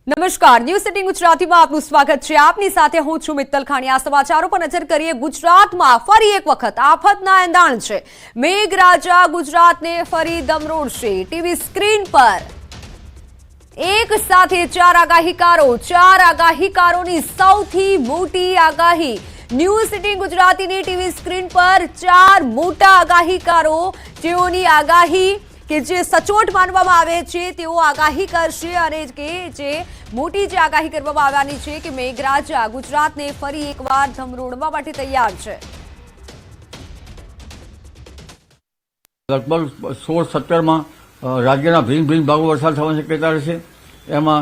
નમસ્કાર, news city ગુજરાતીમાં આપનું સ્વાગત છે। આપની સાથે હું છું મિત્તલ ખાણીયા। સમાચારો પર નજર કરીએ। ગુજરાતમાં ફરી એક વખત આફતના એંધાણ છે। મેઘરાજા ગુજરાતને ફરી દમરોડશે। ટીવી સ્ક્રીન પર એક સાથે ચાર આગાહીકારોની સૌથી મોટી આગાહી। ન્યૂઝ સિટી ગુજરાતીની ટીવી સ્ક્રીન પર ચાર મોટા આગાહીકારો જેઓની આગાહી કે જે સચોટ માનવામાં આવે છે તેઓ આગાહી કરશે અને કે જે મોટી જે આગાહી કરવામાં આવવાની છે કે મેઘરાજા ગુજરાતને ફરી એકવાર ધમરોડવા માટે તૈયાર છે। લગભગ 16-17 રાજ્યના ભિન્ન ભાગો વરસાદ થવાની શક્યતા રહેશે। એમાં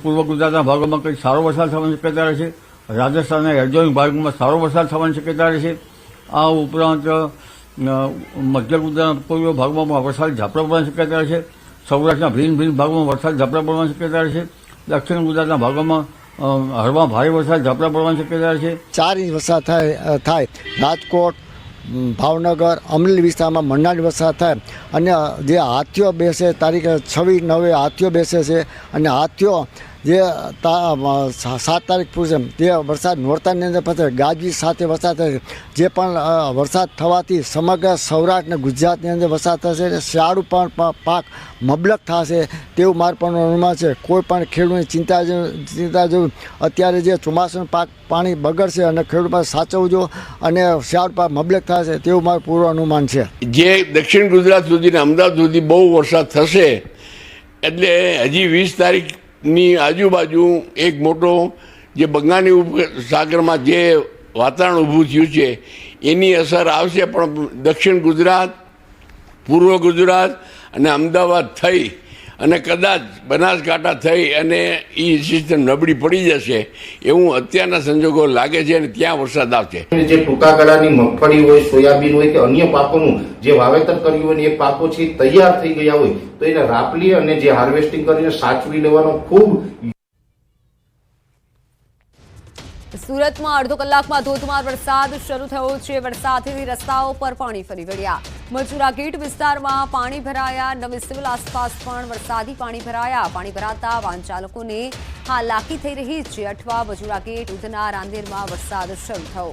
પૂર્વ ગુજરાતના ભાગોમાં કંઈક સારો વરસાદ થવાની શક્યતા રહેશે। રાજસ્થાનના રાજ્યોના ભાગોમાં સારો વરસાદ થવાની શક્યતા રહેશે। આ ઉપરાંત મધ્ય ગુજરાતના પૂર્વ ભાગમાં વરસાદ ઝાપટા પડવાની શક્યતા રહેશે। સૌરાષ્ટ્રના ભિન્ન ભાગોમાં વરસાદ ઝાપટા પડવાની શક્યતા રહેશે। દક્ષિણ ગુજરાતના ભાગોમાં હળવા ભારે વરસાદ ઝાપટા પડવાની શક્યતા રહેશે। 4 ઇંચ વરસાદ થાય રાજકોટ, ભાવનગર, અમરેલી વિસ્તારમાં મંડાણી વરસાદ થાય અને જે હાથીઓ બેસે તારીખ 26/9 હાથીઓ બેસે છે અને હાથીઓ જે 7 તારીખ પૂરશે તે વરસાદ નોરતાની અંદર પડશે। ગાજવીજ સાથે વરસાદ થશે। જે પણ વરસાદ થવાથી સમગ્ર સૌરાષ્ટ્ર અને ગુજરાતની અંદર વરસાદ થશે અને શિયાળુ પણ પાક મબલક થશે તેવું મારું પણ અનુમાન છે। કોઈ પણ ખેડૂતની ચિંતા જેવું અત્યારે જે ચોમાસાનું પાક પાણી બગડશે અને ખેડૂત પાસે સાચવવું જો અને શિયાળુ પાક મબલક થશે તેવું મારું પૂરું અનુમાન છે। જે દક્ષિણ ગુજરાત સુધી ને અમદાવાદ સુધી બહુ વરસાદ થશે એટલે હજી 20 તારીખની આજુબાજુ એક મોટો જે બંગાળની સાગરમાં જે વાતાવરણ ઊભું થયું છે એની અસર આવશે। પણ દક્ષિણ ગુજરાત, પૂર્વ ગુજરાત અને અમદાવાદ થઈ અને કદાચ બનાસકાંઠા થઈ અને એ સિસ્ટમ નબળી પડી જશે એવું અત્યારના સંજોગો લાગે છે અને ત્યાં વરસાદ આવશે। જે ટૂંકા ગાળાની મગફળી હોય, સોયાબીન હોય કે અન્ય પાકોનું જે વાવેતર કર્યું હોય એ પાકો છે તૈયાર થઈ ગયા હોય તો એને રાપલી અને જે હાર્વેસ્ટિંગ કરીને સાચવી લેવાનો ખૂબ। સુરતમાં અડધો કલાકમાં ધોધમાર વરસાદ શરૂ થયો છે। વરસાદથી રસ્તાઓ પર પાણી ફરી વળ્યા। મજુરા ગેટ વિસ્તારમાં પાણી ભરાયા। નવી સિવિલ આસપાસ પણ વરસાદી પાણી ભરાયા। પાણી ભરાતા વાહન ચાલકોને હાલાકી થઈ રહી છે। અઠવા, મજુરા ગેટ, ઉધના, રાંદેરમાં વરસાદ શરૂ થયો।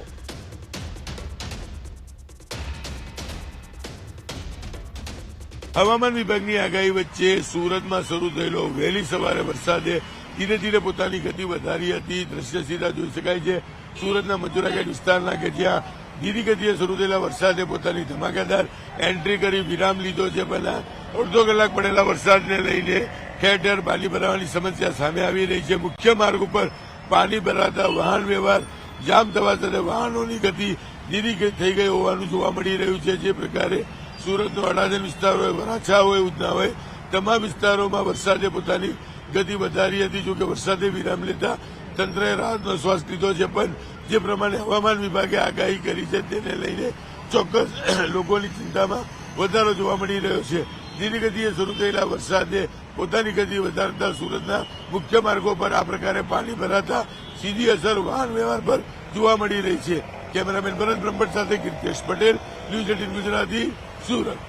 હવામાન વિભાગની આગાહી વચ્ચે સુરતમાં શરૂ થયેલો વહેલી સવારે વરસાદે ધીરે ધીરે પોતાની ગતિ વધારી હતી। દ્રશ્ય સીધા જોઈ શકાય છે સુરતના મજુરા ગેટ વિસ્તારના કે જ્યાં ધીરી ગતિએ શરૂ થયેલા વરસાદે પોતાની ધમાકેદાર એન્ટ્રી કરી વિરામ લીધો છે। પહેલા અડધો કલાક પડેલા વરસાદને લઈને ઠેર ઠેર પાણી ભરાવાની સમસ્યા સામે આવી રહી છે। મુખ્ય માર્ગ ઉપર પાણી ભરાતા વાહન વ્યવહાર જામ થવા સાથે વાહનોની ગતિ ધીરી થઈ ગઈ હોવાનું જોવા મળી રહ્યું છે। જે પ્રકારે સુરતનો અડાજણ વિસ્તાર હોય, વરાછા હોય, ઉધના હોય, તમામ વિસ્તારોમાં વરસાદે પોતાની ગતિ વધારી હતી। જોકે વરસાદે વિરામ લેતા તંત્રએ રાહતનો શ્વાસ લીધો છે। પણ જે પ્રમાણે હવામાન વિભાગે આગાહી કરી છે તેને લઈને ચોક્કસ લોકોની ચિંતામાં વધારો જોવા મળી રહ્યો છે। ધીરી ગતિએ શરૂ થયેલા વરસાદે પોતાની ગતિ વધારતા સુરતના મુખ્ય માર્ગો પર આ પ્રકારે પાણી ભરાતા સીધી અસર વાહન વ્યવહાર પર જોવા મળી રહી છે। કેમેરામેન ભરત બ્રહ્મભટ્ટ સાથે કીર્તિશ પટેલ, ન્યૂઝ 18 ગુજરાતી, સુરત।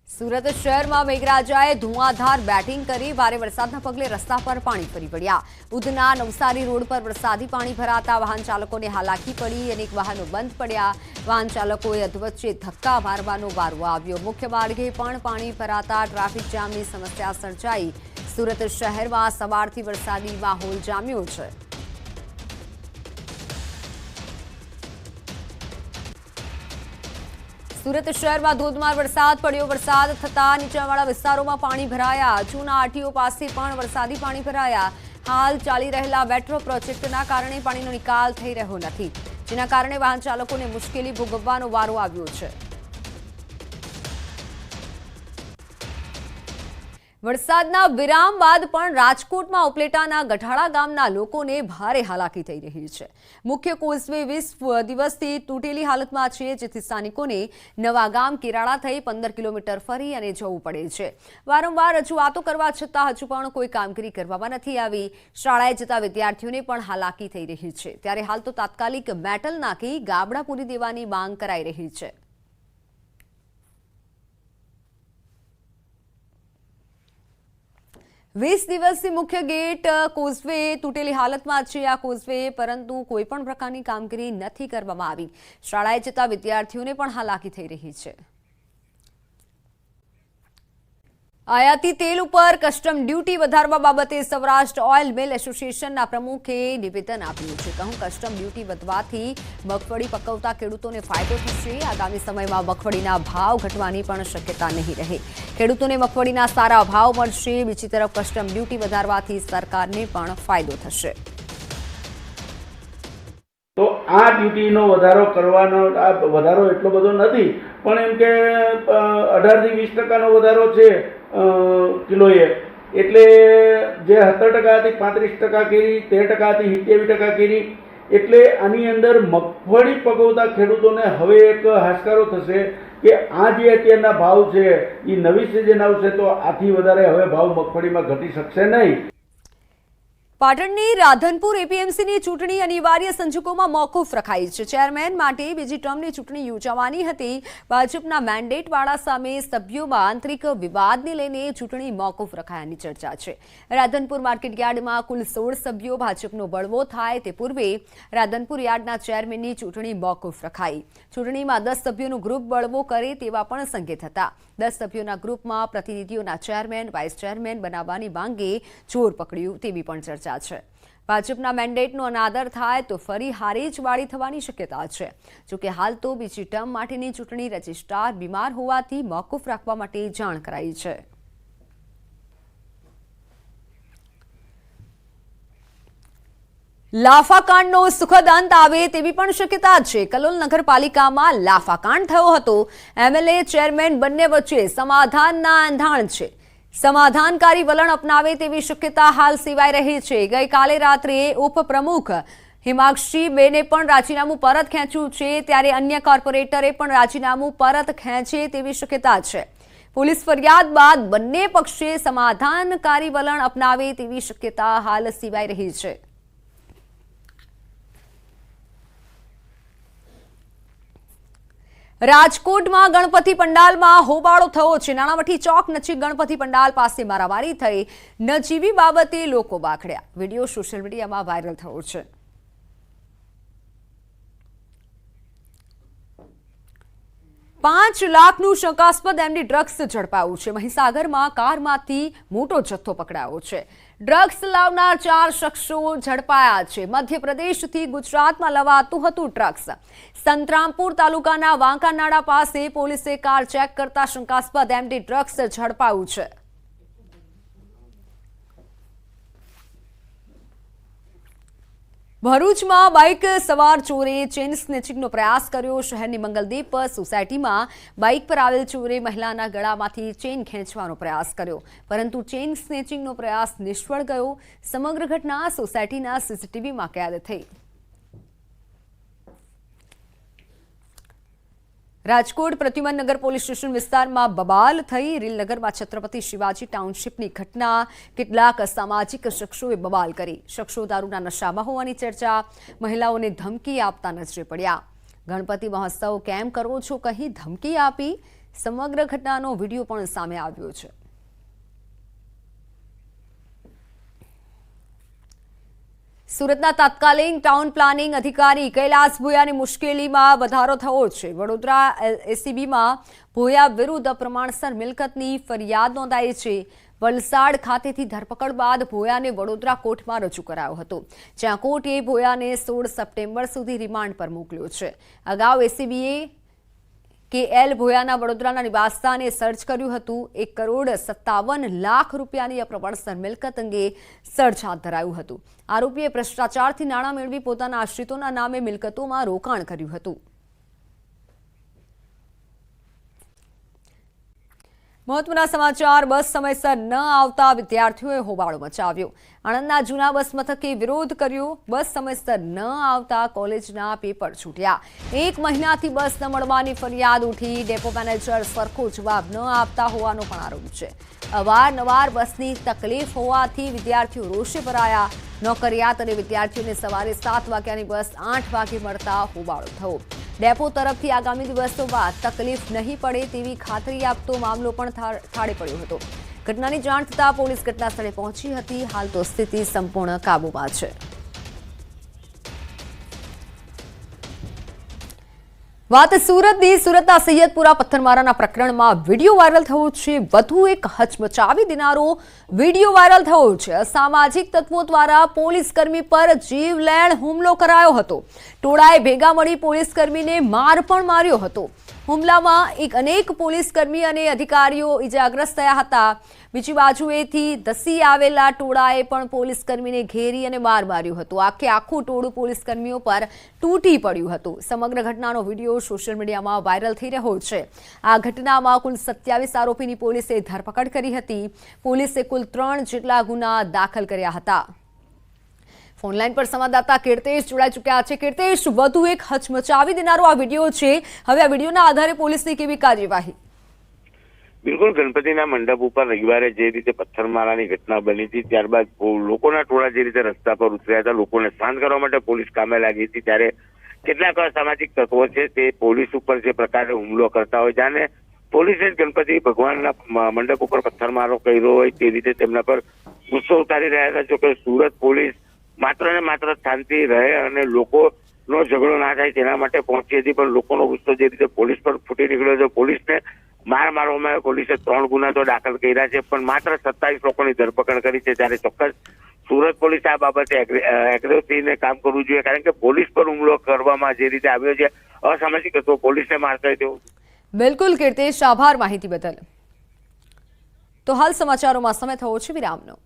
સુરત શહેરમાં મેઘરાજાએ ધુઆધાર બેટિંગ કરી। ભારે વરસાદના પગલે રસ્તા પર પાણી ફરી વળ્યા। ઉધના નવસારી રોડ પર વરસાદી પાણી ભરાતા વાહન ચાલકોને હાલાકી પડી। અનેક વાહનો બંધ પડ્યા। વાહન ચાલકોએ અધવચ્ચે ધક્કા મારવાનો વારો આવ્યો। મુખ્ય માર્ગે પણ પાણી ભરાતા ટ્રાફિક જામની સમસ્યા સર્જાઈ। સુરત શહેરમાં સવારથી વરસાદી માહોલ જામ્યો છે। સુરત શહેરમાં ધોધમાર વરસાદ પડ્યો। વરસાદ થતા નીચાણવાળા વિસ્તારોમાં પાણી ભરાયા। જૂના આરટીઓ પાસે પણ વરસાદી પાણી ભરાયા। હાલ ચાલી રહેલા મેટ્રો પ્રોજેક્ટના કારણે પાણીનો નિકાલ થઈ રહ્યો નથી, જેના કારણે વાહન ચાલકોને મુશ્કેલી ભોગવવાનો વારો આવ્યો છે। વરસાદના વિરામ બાદ પણ રાજકોટમાં ઉપલેટાના ગઢાળા ગામના લોકોને ભારે હાલાકી થઈ રહી છે। મુખ્ય કોઝવે 20 દિવસથી તૂટેલી હાલતમાં છે, જેથી સ્થાનિકોને નવા ગામ કેરાળા થઈ 15 કિલોમીટર ફરી અને જવું પડે છે। વારંવાર રજૂઆતો કરવા છતાં હજુ પણ કોઈ કામગીરી કરવામાં નથી આવી। શાળાએ જતા વિદ્યાર્થીઓને પણ હાલાકી થઈ રહી છે। ત્યારે હાલ તો તાત્કાલિક મેટલ નાખી ગાબડા પૂરી દેવાની માંગ કરાઈ રહી છે। 20 દિવસથી મુખ્ય ગેટ કોઝવે તૂટેલી હાલતમાં છે આ કોઝવે, પરંતુ કોઈ પણ પ્રકારની કામગીરી નથી કરવામાં આવી. શાળાએ જતા વિદ્યાર્થીઓને પણ હાલાકી થઈ રહી છે. આયાતી તેલ ઉપર કસ્ટમ ડ્યુટી વધારવા બાબતે સૌરાષ્ટ્ર ઓઇલ મિલ એસોસિએશનના પ્રમુખે નિવેદન આપ્યું છે. કહું કસ્ટમ ડ્યુટી વધવાથી મગફળી પકવતા ખેડૂતોને ફાયદો થશે. આગામી સમયમાં મગફળીના ભાવ ઘટવાની પણ શક્યતા નહીં રહે. ખેડૂતોને મગફળીના સારા ભાવ મળશે. બીજી તરફ કસ્ટમ ડ્યુટી વધારવાથી સરકારને પણ ફાયદો થશે. તો આ ડ્યુટીનો વધારો કરવાનો આ વધારો એટલો બધો નથી, પણ એમ કે 18 થી 20% વધારો છે કિલોએ. એટલે જે 17% હતી 35% કરી, 13% હતી 27% કરી. એટલે આની અંદર મગફળી પકવતા ખેડૂતોને હવે એક હાશકારો થશે કે આ જે અત્યારના ભાવ છે એ નવી સિઝન આવશે તો આથી વધારે હવે ભાવ મગફળીમાં ઘટી શકશે નહીં. પાટણની રાધનપુર એપીએમસીની ચૂંટણી અનિવાર્ય સંજોગોમાં મોકૂફ રખાઈ છે. ચેરમેન માટે બીજી ટર્મની ચૂંટણી યોજાવાની હતી. ભાજપના મેન્ડેટવાળા સામે સભ્યોમાં આંતરિક વિવાદને લઈને ચૂંટણી મોકૂફ રખાયાની ચર્ચા છે. રાધનપુર માર્કેટ યાર્ડમાં કુલ 16 સભ્યો ભાજપનો બળવો થાય તે પૂર્વે રાધનપુર યાર્ડના ચેરમેનની ચૂંટણી મોકૂફ રખાઈ. ચૂંટણીમાં 10 સભ્યોનું ગ્રુપ બળવો કરે તેવા પણ સંકેત હતા. 10 સભ્યોના ગ્રુપમાં પ્રતિનિધિઓના ચેરમેન, વાઇસ ચેરમેન બનાવવાની માંગે જોર પકડ્યું તેવી પણ ચર્ચા છે. ભાજપના મેન્ડેટનો અનાદર થાય તો ફરી હારેજવાળી થવાની શક્યતા છે. જોકે હાલ તો બીજી ટર્મ માટેની ચૂંટણી રજિસ્ટ્રાર બીમાર હોવાથી મોકૂફ રાખવા માટે જાણ કરાઈ છે. લાફાકાંડનો સુખદ અંત આવે તેવી પણ શક્યતા છે. કલોલ નગરપાલિકામાં લાફાકાંડ થયો હતો. એમએલએ ચેરમેન બંને વચ્ચે સમાધાનના એંધાણ છે. સમાધાનકારી વલણ અપનાવે તેવી શક્યતા હાલ સેવાઈ રહી છે. ગઈકાલે રાત્રે ઉપપ્રમુખ હિમાંક્ષી બેને પણ રાજીનામું પરત ખેંચ્યું છે, ત્યારે અન્ય કોર્પોરેટરે પણ રાજીનામું પરત ખેંચે તેવી શક્યતા છે. પોલીસ ફરિયાદ બાદ બંને પક્ષે સમાધાનકારી વલણ અપનાવે તેવી શક્યતા હાલ સેવાઈ રહી છે. રાજકોટમાં ગણપતિ પંડાલમાં હોબાળો થયો છે. નાણાવટી ચોક નજીક ગણપતિ પંડાલ પાસે મારામારી થઈ. નજીવી બાબતે લોકો વાખડ્યા. વિડીયો સોશિયલ મીડિયામાં વાયરલ થયો છે. $5 લાખનું શંકાસ્પદ એમડી ડ્રગ્સ ઝડપાયું છે. મહીસાગરમાં કારમાંથી મોટો જથ્થો પકડાયો છે. ડ્રગ્સ લાવનાર 4 શખ્સો ઝડપાયા છે. મધ્યપ્રદેશથી ગુજરાતમાં લવાતું હતું ડ્રગ્સ. સંતરામપુર તાલુકાના વાંકાનાળા પાસે પોલીસે કાર ચેક કરતા શંકાસ્પદ એમડી ડ્રગ્સ ઝડપાયું છે. ભરૂચમાં બાઇક સવાર ચોરે ચેઇન સ્નેચિંગનો પ્રયાસ કર્યો. શહેરની મંગલદીપ સોસાયટીમાં બાઇક પર આવેલ ચોરે મહિલાના ગળામાંથી ચેઇન ખેંચવાનો પ્રયાસ કર્યો, પરંતુ ચેઇન સ્નેચિંગનો પ્રયાસ નિષ્ફળ ગયો. સમગ્ર ઘટના સોસાયટીના સીસીટીવીમાં કેદ થઈ. રાજકોટ પ્રદ્યુમનનગર પોલીસ સ્ટેશન વિસ્તારમાં બબાલ થઈ. રીલનગરમાં છત્રપતિ શિવાજી ટાઉનશીપની ઘટના. કેટલાક સામાજિક શખ્સોએ બબાલ કરી. શખ્સો દારૂના નશામાં હોવાની ચર્ચા. મહિલાઓને ધમકી આપતા નજરે પડ્યા. ગણપતિ મહોત્સવ કેમ કરો છો કહી ધમકી આપી. સમગ્ર ઘટનાનો વિડીયો પણ સામે આવ્યો છે. સુરતના તત્કાલીન ટાઉન પ્લાનિંગ અધિકારી કૈલાસ ભોયાની મુશ્કેલીમાં વધારો થયો છે. વડોદરા એસીબીમાં ભોયા વિરુદ્ધ અપ્રમાણસર મિલકતની ફરિયાદ નોંધાઈ છે. વલસાડ ખાતેથી ધરપકડ બાદ ભોયાને વડોદરા કોર્ટમાં રજૂ કરાયો હતો, જ્યાં કોર્ટે ભોયાને 16 સપ્ટેમ્બર સુધી રિમાન્ડ પર મોકલ્યો છે. અગાઉ એસીબીએ KL ભોયાના વડોદરાના નિવાસસ્થાને સર્ચ કર્યું હતું. 1,57 લાખ રૂપિયાની અપ્રમાણસર મિલકત અંગે સર્ચ હાથ ધરાયું હતું. આરોપીએ ભ્રષ્ટાચારથી નાણાં મેળવી પોતાના આશ્રિતોના નામે મિલકતોમાં રોકાણ કર્યું હતું. મહત્વના સમાચાર. બસ સમયસર ન આવતા વિદ્યાર્થીઓએ હોબાળો મચાવ્યો. આણંદના જૂના બસ મથકે વિરોધ કર્યો. બસ સમયસર ન આવતા કોલેજના પેપર છૂટ્યા. 1 મહિનાથી બસ ન મળવાની ફરિયાદ ઉઠી. ડેપો મેનેજર સરખો જવાબ ન આપતા હોવાનો પણ આરોપ છે. અવારનવાર બસની તકલીફ હોવાથી વિદ્યાર્થીઓ રોષે ભરાયા. નોકરિયાત અને વિદ્યાર્થીઓને સવારે 7 વાગ્યાની બસ 8 વાગે મળતા હોબાળો થયો. ડેપો તરફથી આગામી દિવસોમાં તકલીફ નહીં પડે તેવી ખાતરી આપતો મામલો પણ થાળે પડ્યો હતો. ઘટનાની જાણ થતાં પોલીસ ઘટના સ્થળે પહોંચી હતી. હાલ તો સ્થિતિ સંપૂર્ણ કાબૂમાં છે. વાત સુરતની. સુરતના સૈયદપુરા પથ્થરમારાના પ્રકરણમાં વિડીયો વાયરલ થયો છે. વધુ એક હચમચાવી દેનારો વિડીયો વાયરલ થયો છે. અસામાજિક તત્વો દ્વારા પોલીસકર્મી પર જીવલેણ હુમલો કરાયો હતો. ટોળાએ ભેગા મળી પોલીસકર્મીને માર પણ માર્યો હતો. હુમલામાં અનેક પોલીસકર્મી અને અધિકારીઓ ઇજાગ્રસ્ત થયા હતા. બીજી બાજુએથી ધસી આવેલા ટોળાએ પણ પોલીસકર્મીને ઘેરી અને માર માર્યું હતું. આખું ટોળું પોલીસકર્મીઓ પર તૂટી પડ્યું હતું. સમગ્ર ઘટનાનો વિડીયો સોશિયલ મીડિયામાં વાયરલ થઈ રહ્યો છે. આ ઘટનામાં કુલ 27 આરોપીની પોલીસે ધરપકડ કરી હતી. પોલીસે કુલ 3 જેટલા ગુના દાખલ કર્યા હતા. ફોનલાઈન પર સંવાદદાતા કીર્તેશ જોડાઈ ચૂક્યા છે. કીર્તેશ, વધુ એક હચમચાવી દેનારો આ વિડીયો છે. હવે આ વિડીયોના આધારે પોલીસની કેવી કાર્યવાહી? બિલકુલ, ગણપતિના મંડપ ઉપર રવિવારે જે રીતે પથ્થરમારાની ઘટના બની હતી ત્યારબાદ લોકોના ટોળા જે રીતે રસ્તા પર ઉતર્યા હતા, લોકોને શાંત કરવા માટે પોલીસ કામે લાગી હતી, ત્યારે કેટલાક અસામાજિક તત્વો છે તે પોલીસ ઉપર જે પ્રકારે હુમલો કરતા હોય, જાણે પોલીસે ગણપતિ ભગવાનના મંડપ ઉપર પથ્થરમારો કર્યો હોય તે રીતે તેમના પર ગુસ્સો ઉતારી રહ્યા હતા. જોકે સુરત પોલીસ માત્ર ને માત્ર શાંતિ રહે અને લોકોનો ઝઘડો ના થાય તેના માટે પહોંચી હતી, પણ લોકોનો ગુસ્સો જે રીતે પોલીસ પર ફૂટી નીકળ્યો છે. પોલીસને માર મારવામાં પોલીસે 3 ગુના તો દાખલ કર્યા છે, પણ માત્ર 27 લોકોની ધરપકડ કરી છે. ત્યારે ચોક્કસ સુરત પોલીસે આ બાબતે એગ્રેસિવ થઈને કામ કરવું જોઈએ, કારણ કે પોલીસ પર હુમલો કરવામાં જે રીતે આવ્યો છે અસામાજિક તત્વો પોલીસને મારતા તેવું. બિલકુલ કીર્તેશ, આભાર માહિતી બદલ. તો હાલ સમાચારોમાં સમય થયો છે વિરામનો.